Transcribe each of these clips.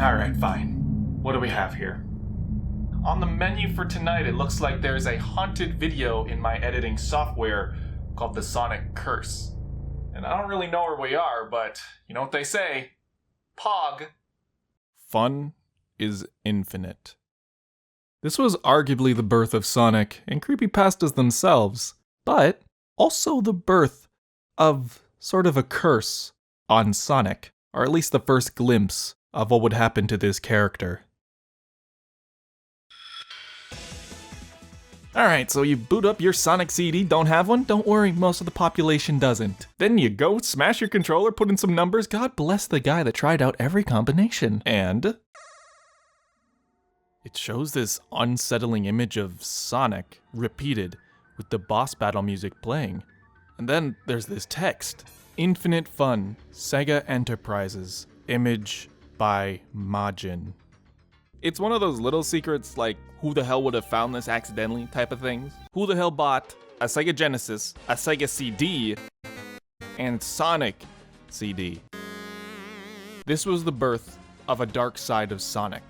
Alright, fine. What do we have here? On the menu for tonight, it looks like there's a haunted video in my editing software called the Sonic Curse. And I don't really know where we are, but you know what they say. Pog. Fun is infinite. This was arguably the birth of Sonic and creepypastas themselves, but also the birth of sort of a curse on Sonic, or at least the first glimpse of what would happen to this character. Alright, so you boot up your Sonic CD, don't have one? Don't worry, most of the population doesn't. Then you go, smash your controller, put in some numbers, God bless the guy that tried out every combination. And it shows this unsettling image of Sonic, repeated, with the boss battle music playing. And then there's this text. Infinite Fun, Sega Enterprises, image by Majin. It's one of those little secrets like, who the hell would have found this accidentally type of things? Who the hell bought a Sega Genesis, a Sega CD, and Sonic CD? This was the birth of a dark side of Sonic.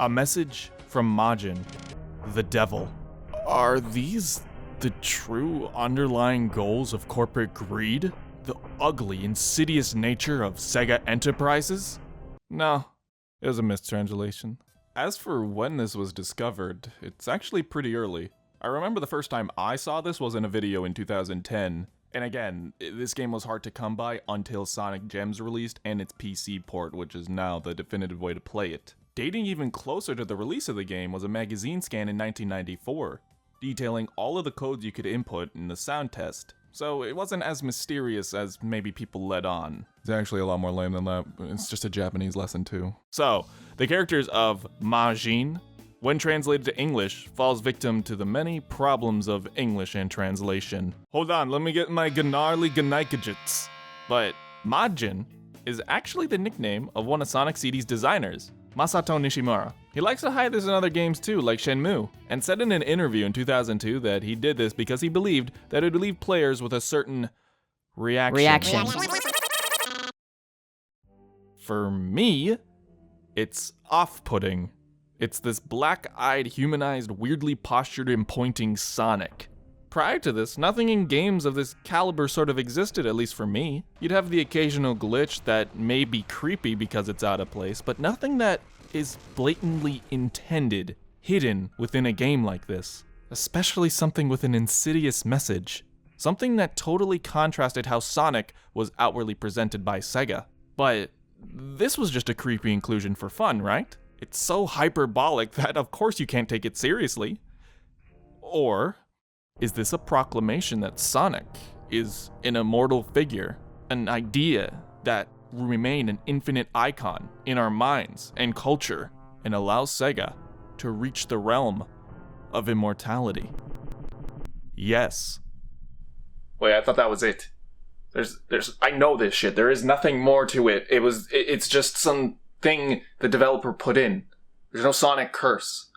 A message from Majin, the devil. Are these the true underlying goals of corporate greed? The ugly, insidious nature of Sega Enterprises? No, it was a mistranslation. As for when this was discovered, it's actually pretty early. I remember the first time I saw this was in a video in 2010, and again, this game was hard to come by until Sonic Gems released and its PC port, which is now the definitive way to play it. Dating even closer to the release of the game was a magazine scan in 1994, detailing all of the codes you could input in the sound test. So it wasn't as mysterious as maybe people let on. It's actually a lot more lame than that. It's just a Japanese lesson too. So, the characters of Majin, when translated to English, falls victim to the many problems of English and translation. Hold on, let me get my gnarly ganaikajits. But Majin is actually the nickname of one of Sonic CD's designers, Masato Nishimura. He likes to hide this in other games too, like Shenmue, and said in an interview in 2002 that he did this because he believed that it would leave players with a certain reaction. For me, it's off-putting. It's this black-eyed, humanized, weirdly postured and pointing Sonic. Prior to this, nothing in games of this caliber sort of existed, at least for me. You'd have the occasional glitch that may be creepy because it's out of place, but nothing that is blatantly intended, hidden within a game like this. Especially something with an insidious message. Something that totally contrasted how Sonic was outwardly presented by Sega. But this was just a creepy inclusion for fun, right? It's so hyperbolic that of course you can't take it seriously. Or is this a proclamation that Sonic is an immortal figure, an idea that will remain an infinite icon in our minds and culture, and allows Sega to reach the realm of immortality? Yes. Wait, I thought that was it. I know this shit. There is nothing more to it. It's just something the developer put in. There's no Sonic curse.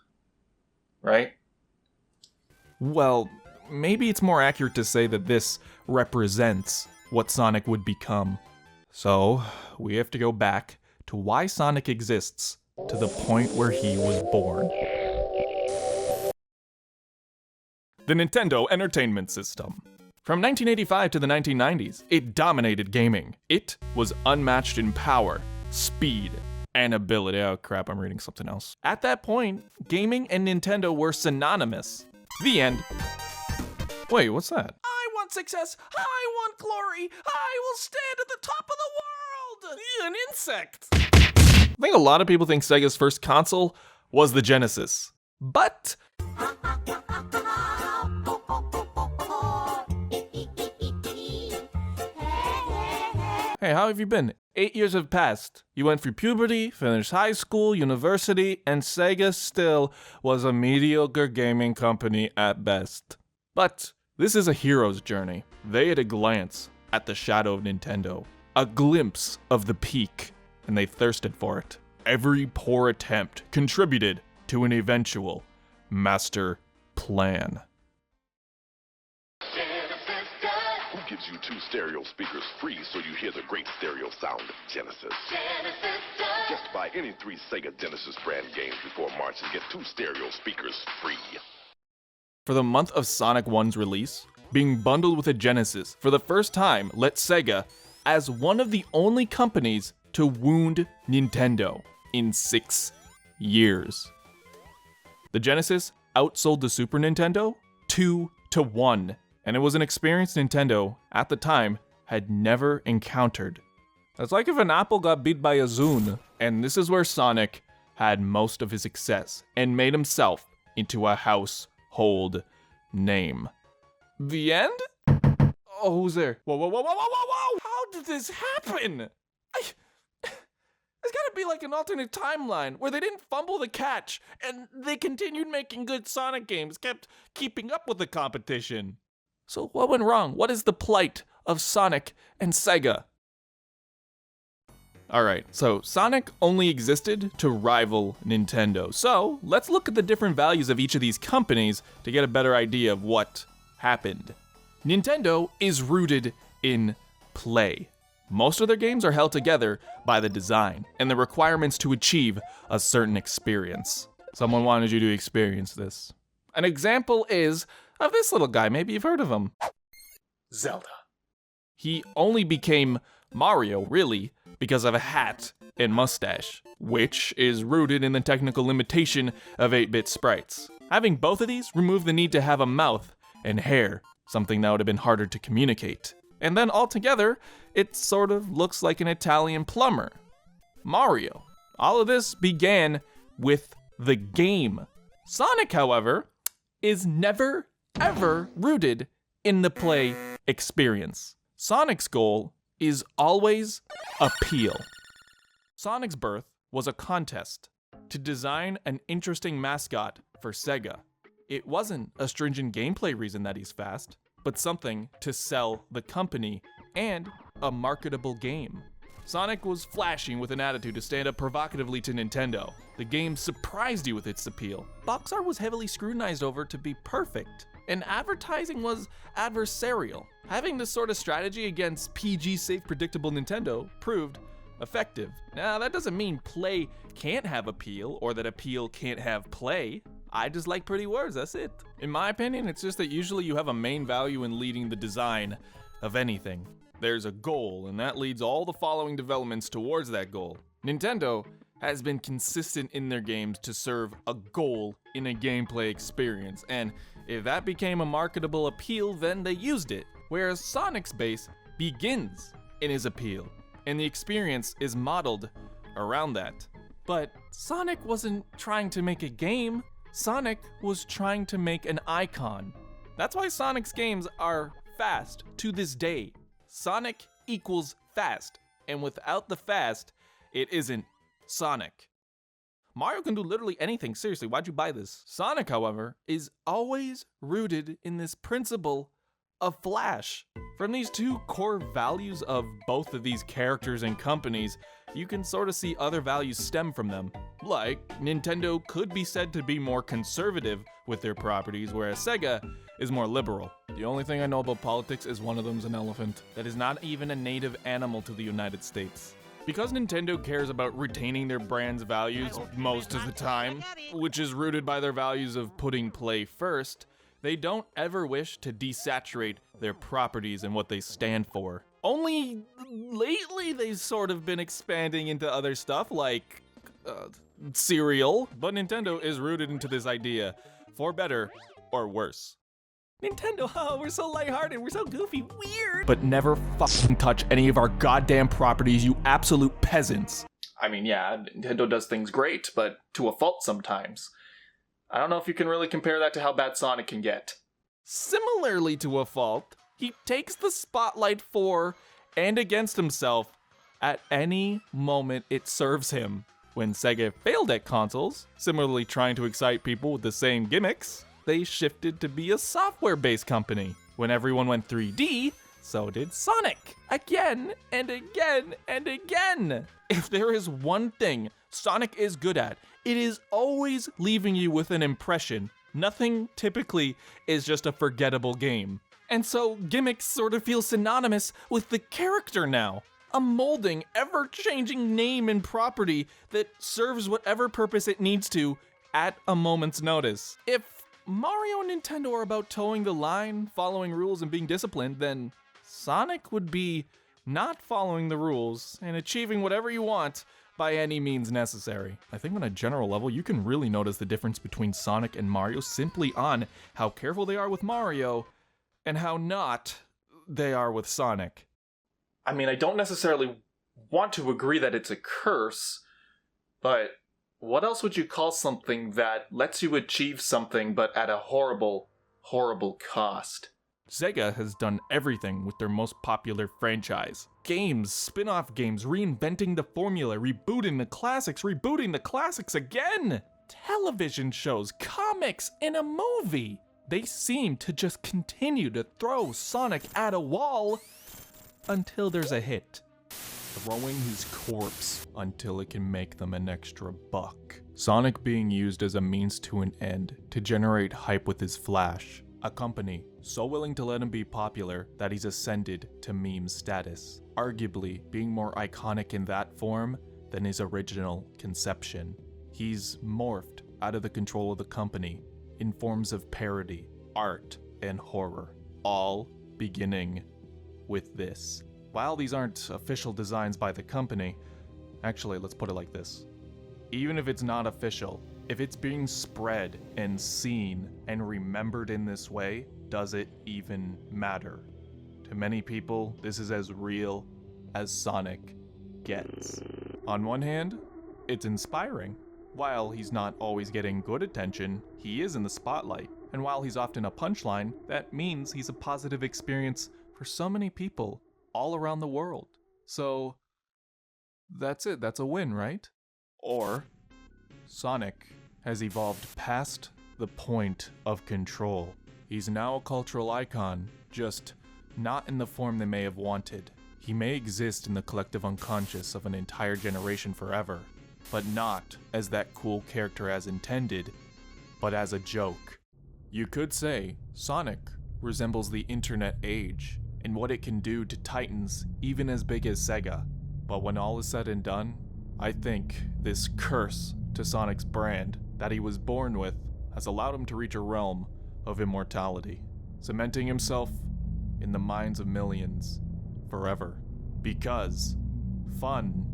Right? Well, maybe it's more accurate to say that this represents what Sonic would become. So, we have to go back to why Sonic exists, to the point where he was born. The Nintendo Entertainment System. From 1985 to the 1990s, it dominated gaming. It was unmatched in power, speed, and ability. Oh crap, I'm reading something else. At that point, gaming and Nintendo were synonymous. The end. Wait, what's that? I want success. I want glory. I will stand at the top of the world. An insect. I think a lot of people think Sega's first console was the Genesis. But hey, how have you been? 8 years have passed. You went through puberty, finished high school, university, and Sega still was a mediocre gaming company at best. But this is a hero's journey. They had a glance at the shadow of Nintendo, a glimpse of the peak, and they thirsted for it. Every poor attempt contributed to an eventual master plan. Who gives you 2 stereo speakers free so you hear the great stereo sound of Genesis? Genesis does. Just buy any 3 Sega Genesis brand games before March and get 2 stereo speakers free. For the month of Sonic 1's release, being bundled with a Genesis for the first time let Sega as one of the only companies to wound Nintendo in 6 years. The Genesis outsold the Super Nintendo 2-1, and it was an experience Nintendo, at the time, had never encountered. It's like if an apple got beat by a Zune, and this is where Sonic had most of his success and made himself into a household name. The end? Oh, who's there? Whoa. How did this happen? There's gotta be like an alternate timeline where they didn't fumble the catch and they continued making good Sonic games, kept keeping up with the competition. So what went wrong? What is the plight of Sonic and Sega? Alright, so Sonic only existed to rival Nintendo. So let's look at the different values of each of these companies to get a better idea of what happened. Nintendo is rooted in play. Most of their games are held together by the design and the requirements to achieve a certain experience. Someone wanted you to experience this. An example is of this little guy, maybe you've heard of him. Zelda. He only became Mario, really, because of a hat and mustache, which is rooted in the technical limitation of 8-bit sprites. Having both of these removed the need to have a mouth and hair, something that would have been harder to communicate. And then altogether, it sort of looks like an Italian plumber. Mario. All of this began with the game. Sonic, however, is never, ever rooted in the play experience. Sonic's goal is always appeal. Sonic's birth was a contest to design an interesting mascot for Sega. It wasn't a stringent gameplay reason that he's fast, but something to sell the company and a marketable game. Sonic was flashing with an attitude to stand up provocatively to Nintendo. The game surprised you with its appeal. Box art was heavily scrutinized over to be perfect, and advertising was adversarial. Having this sort of strategy against PG safe predictable Nintendo proved effective. Now, that doesn't mean play can't have appeal or that appeal can't have play. I just like pretty words, that's it. In my opinion, it's just that usually you have a main value in leading the design of anything. There's a goal, and that leads all the following developments towards that goal. Nintendo has been consistent in their games to serve a goal in a gameplay experience, and if that became a marketable appeal, then they used it. Whereas Sonic's base begins in his appeal, and the experience is modeled around that. But Sonic wasn't trying to make a game, Sonic was trying to make an icon. That's why Sonic's games are fast to this day. Sonic equals fast, and without the fast, it isn't Sonic. Mario can do literally anything, seriously, why'd you buy this? Sonic, however, is always rooted in this principle of flash. From these two core values of both of these characters and companies, you can sort of see other values stem from them. Like, Nintendo could be said to be more conservative with their properties, whereas Sega is more liberal. The only thing I know about politics is one of them's an elephant that is not even a native animal to the United States. Because Nintendo cares about retaining their brand's values most of the time, which is rooted by their values of putting play first, they don't ever wish to desaturate their properties and what they stand for. Only lately they've sort of been expanding into other stuff like cereal, but Nintendo is rooted into this idea, for better or worse. Nintendo, oh, we're so lighthearted, we're so goofy, weird. But never fucking touch any of our goddamn properties, you absolute peasants. I mean, yeah, Nintendo does things great, but to a fault sometimes. I don't know if you can really compare that to how bad Sonic can get. Similarly to a fault, he takes the spotlight for and against himself at any moment it serves him. When Sega failed at consoles, similarly trying to excite people with the same gimmicks, they shifted to be a software-based company. When everyone went 3D, so did Sonic. Again and again and again. If there is one thing Sonic is good at, it is always leaving you with an impression. Nothing typically is just a forgettable game. And so gimmicks sort of feel synonymous with the character now. a molding, ever-changing name and property that serves whatever purpose it needs to at a moment's notice. If Mario and Nintendo are about towing the line, following rules, and being disciplined, then Sonic would be not following the rules and achieving whatever you want by any means necessary. I think on a general level, you can really notice the difference between Sonic and Mario simply on how careful they are with Mario and how not they are with Sonic. I mean, I don't necessarily want to agree that it's a curse, but what else would you call something that lets you achieve something but at a horrible, horrible cost? Sega has done everything with their most popular franchise. Games, spin-off games, reinventing the formula, rebooting the classics again! Television shows, comics, and a movie! They seem to just continue to throw Sonic at a wall until there's a hit. Throwing his corpse until it can make them an extra buck. Sonic being used as a means to an end to generate hype with his flash. A company so willing to let him be popular that he's ascended to meme status. Arguably being more iconic in that form than his original conception. He's morphed out of the control of the company in forms of parody, art, and horror. All beginning with this. While these aren't official designs by the company, actually, let's put it like this. Even if it's not official, if it's being spread and seen and remembered in this way, does it even matter? To many people, this is as real as Sonic gets. On one hand, it's inspiring. While he's not always getting good attention, he is in the spotlight. And while he's often a punchline, that means he's a positive experience for so many people all around the world. So that's it, that's a win, right? Or Sonic has evolved past the point of control. He's now a cultural icon, just not in the form they may have wanted. He may exist in the collective unconscious of an entire generation forever, but not as that cool character as intended, but as a joke. You could say Sonic resembles the internet age and what it can do to titans even as big as Sega. But when all is said and done, I think this curse to Sonic's brand that he was born with has allowed him to reach a realm of immortality, cementing himself in the minds of millions forever. Because fun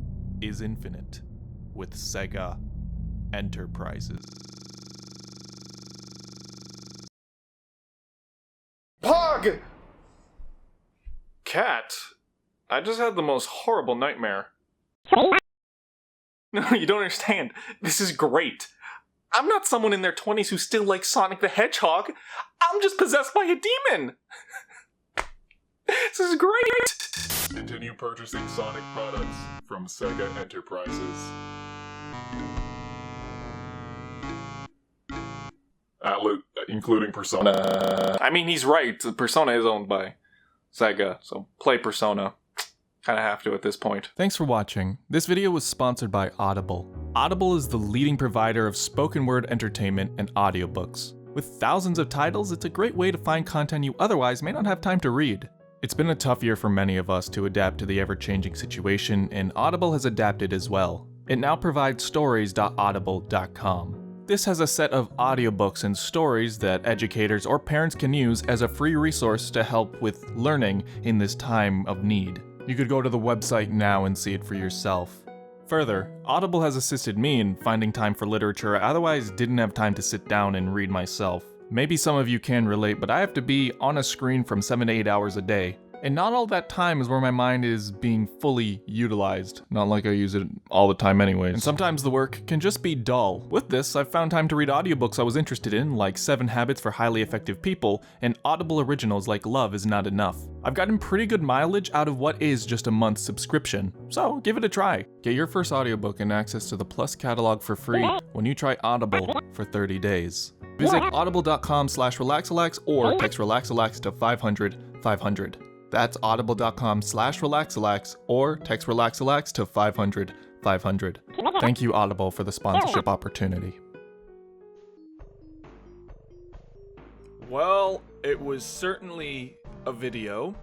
is infinite with Sega Enterprises. Pog! Cat, I just had the most horrible nightmare. No, you don't understand. This is great. I'm not someone in their 20s who still likes Sonic the Hedgehog. I'm just possessed by a demon. This is great. Continue purchasing Sonic products from Sega Enterprises. Including Persona. I mean, he's right. Persona is owned by Sega, so play Persona. Kinda have to at this point. Thanks for watching. This video was sponsored by Audible. Audible is the leading provider of spoken word entertainment and audiobooks. With thousands of titles, it's a great way to find content you otherwise may not have time to read. It's been a tough year for many of us to adapt to the ever-changing situation, and Audible has adapted as well. It now provides stories.audible.com. This has a set of audiobooks and stories that educators or parents can use as a free resource to help with learning in this time of need. You could go to the website now and see it for yourself. Further, Audible has assisted me in finding time for literature I otherwise didn't have time to sit down and read myself. Maybe some of you can relate, but I have to be on a screen from 7 to 8 hours a day. And not all that time is where my mind is being fully utilized. Not like I use it all the time anyways. And sometimes the work can just be dull. With this, I've found time to read audiobooks I was interested in, like 7 Habits for Highly Effective People, and Audible originals like Love Is Not Enough. I've gotten pretty good mileage out of what is just a month's subscription, so give it a try. Get your first audiobook and access to the Plus catalog for free when you try Audible for 30 days. Visit audible.com/relaxalax or text RelaxAlax to 500-500. That's audible.com/relaxalax or text RelaxAlax to 500-500. Thank you, Audible, for the sponsorship opportunity. Well, it was certainly a video.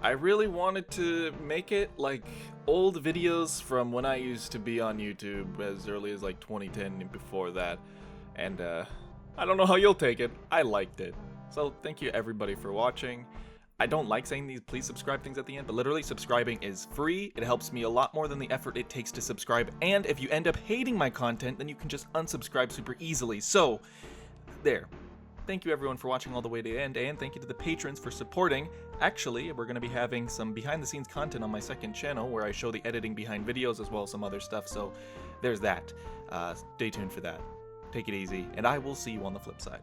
I really wanted to make it like old videos from when I used to be on YouTube as early as like 2010 and before that. And I don't know how you'll take it. I liked it. So thank you everybody for watching. I don't like saying these please subscribe things at the end, but literally subscribing is free. It helps me a lot more than the effort it takes to subscribe. And if you end up hating my content, then you can just unsubscribe super easily. So there. Thank you everyone for watching all the way to the end, and thank you to the patrons for supporting. Actually, we're going to be having some behind the scenes content on my second channel where I show the editing behind videos as well as some other stuff, so there's that. Stay tuned for that. Take it easy, and I will see you on the flip side.